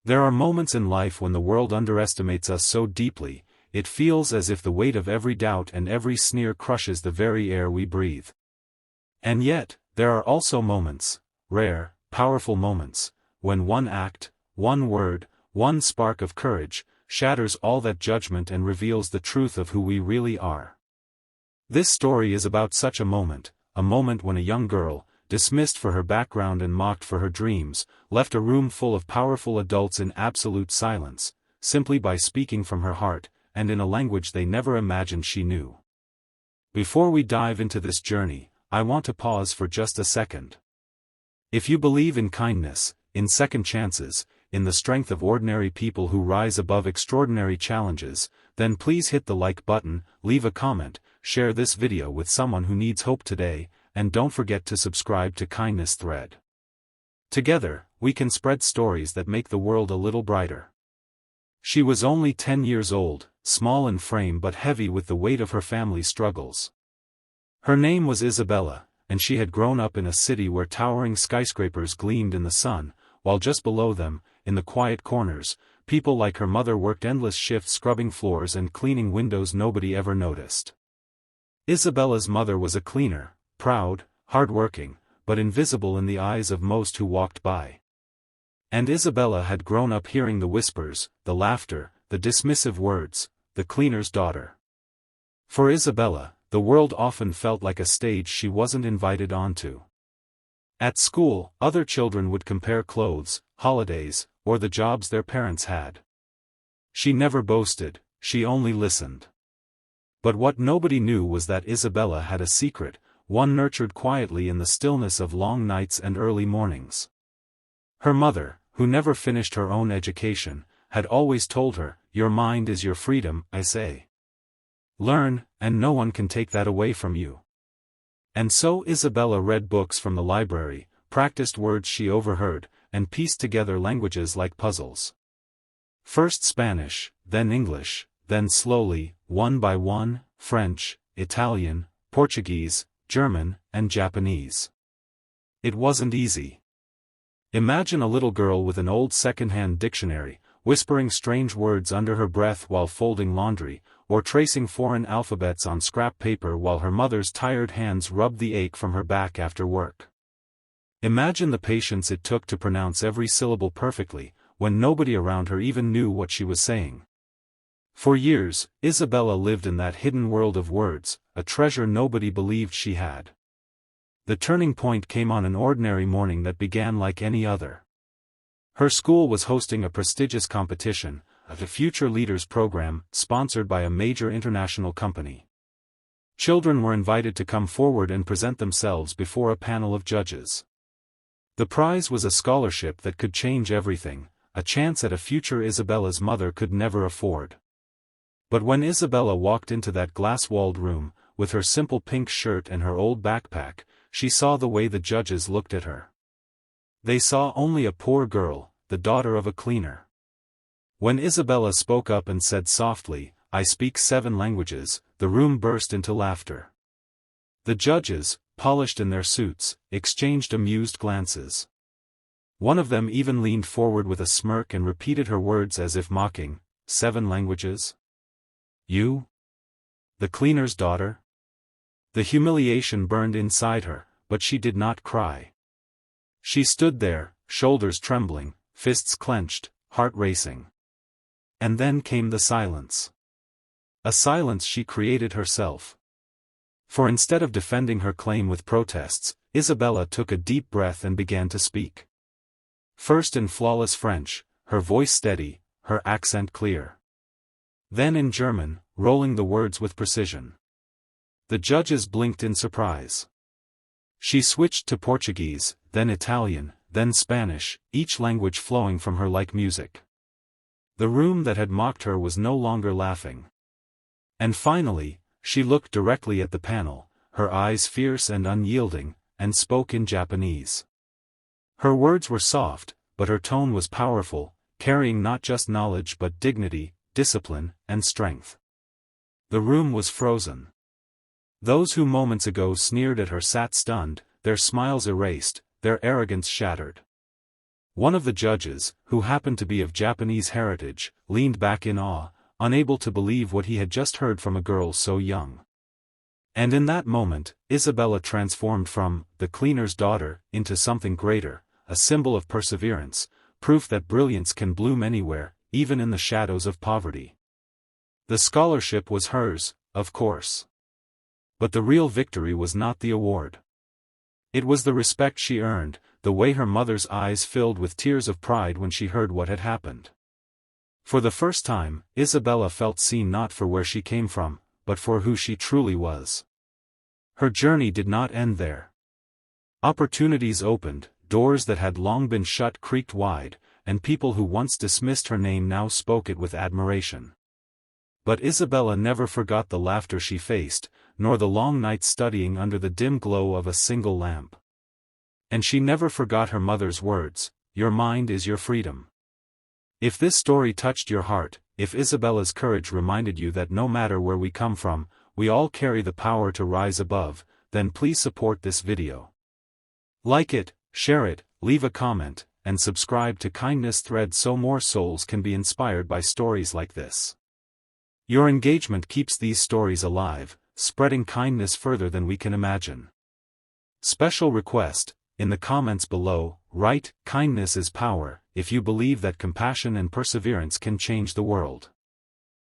There are moments in life when the world underestimates us so deeply, it feels as if the weight of every doubt and every sneer crushes the very air we breathe. And yet, there are also moments, rare, powerful moments, when one act, one word, one spark of courage, shatters all that judgment and reveals the truth of who we really are. This story is about such a moment when a young girl, dismissed for her background and mocked for her dreams, left a room full of powerful adults in absolute silence, simply by speaking from her heart, and in a language they never imagined she knew. Before we dive into this journey, I want to pause for just a second. If you believe in kindness, in second chances, in the strength of ordinary people who rise above extraordinary challenges, then please hit the like button, leave a comment, share this video with someone who needs hope today, and don't forget to subscribe to Kindness Thread. Together, we can spread stories that make the world a little brighter. She was only 10 years old, small in frame but heavy with the weight of her family's struggles. Her name was Isabella, and she had grown up in a city where towering skyscrapers gleamed in the sun, while just below them, in the quiet corners, people like her mother worked endless shifts scrubbing floors and cleaning windows nobody ever noticed. Isabella's mother was a cleaner, proud, hardworking, but invisible in the eyes of most who walked by. And Isabella had grown up hearing the whispers, the laughter, the dismissive words, the cleaner's daughter. For Isabella, the world often felt like a stage she wasn't invited onto. At school, other children would compare clothes, holidays, or the jobs their parents had. She never boasted, she only listened. But what nobody knew was that Isabella had a secret, one nurtured quietly in the stillness of long nights and early mornings. Her mother, who never finished her own education, had always told her, "Your mind is your freedom, I say. Learn, and no one can take that away from you." And so Isabella read books from the library, practiced words she overheard, and pieced together languages like puzzles. First Spanish, then English, then slowly, one by one, French, Italian, Portuguese, German, and Japanese. It wasn't easy. Imagine a little girl with an old second-hand dictionary, whispering strange words under her breath while folding laundry, or tracing foreign alphabets on scrap paper while her mother's tired hands rubbed the ache from her back after work. Imagine the patience it took to pronounce every syllable perfectly, when nobody around her even knew what she was saying. For years, Isabella lived in that hidden world of words, a treasure nobody believed she had. The turning point came on an ordinary morning that began like any other. Her school was hosting a prestigious competition, the Future Leaders program, sponsored by a major international company. Children were invited to come forward and present themselves before a panel of judges. The prize was a scholarship that could change everything, a chance at a future Isabella's mother could never afford. But when Isabella walked into that glass-walled room, with her simple pink shirt and her old backpack, she saw the way the judges looked at her. They saw only a poor girl, the daughter of a cleaner. When Isabella spoke up and said softly, "I speak 7 languages," the room burst into laughter. The judges, polished in their suits, exchanged amused glances. One of them even leaned forward with a smirk and repeated her words as if mocking, "7 languages? You? The cleaner's daughter?" The humiliation burned inside her, but she did not cry. She stood there, shoulders trembling, fists clenched, heart racing. And then came the silence. A silence she created herself. For instead of defending her claim with protests, Isabella took a deep breath and began to speak. First in flawless French, her voice steady, her accent clear. Then in German, rolling the words with precision. The judges blinked in surprise. She switched to Portuguese, then Italian, then Spanish, each language flowing from her like music. The room that had mocked her was no longer laughing. And finally, she looked directly at the panel, her eyes fierce and unyielding, and spoke in Japanese. Her words were soft, but her tone was powerful, carrying not just knowledge but dignity, discipline, and strength. The room was frozen. Those who moments ago sneered at her sat stunned, their smiles erased, their arrogance shattered. One of the judges, who happened to be of Japanese heritage, leaned back in awe, unable to believe what he had just heard from a girl so young. And in that moment, Isabella transformed from the cleaner's daughter into something greater, a symbol of perseverance, proof that brilliance can bloom anywhere, even in the shadows of poverty. The scholarship was hers, of course. But the real victory was not the award. It was the respect she earned, the way her mother's eyes filled with tears of pride when she heard what had happened. For the first time, Isabella felt seen not for where she came from, but for who she truly was. Her journey did not end there. Opportunities opened, doors that had long been shut creaked wide, and people who once dismissed her name now spoke it with admiration. But Isabella never forgot the laughter she faced, nor the long nights studying under the dim glow of a single lamp. And she never forgot her mother's words, "Your mind is your freedom." If this story touched your heart, if Isabella's courage reminded you that no matter where we come from, we all carry the power to rise above, then please support this video. Like it, share it, leave a comment, and subscribe to Kindness Thread so more souls can be inspired by stories like this. Your engagement keeps these stories alive, spreading kindness further than we can imagine. Special request, in the comments below, write, "Kindness is power," if you believe that compassion and perseverance can change the world.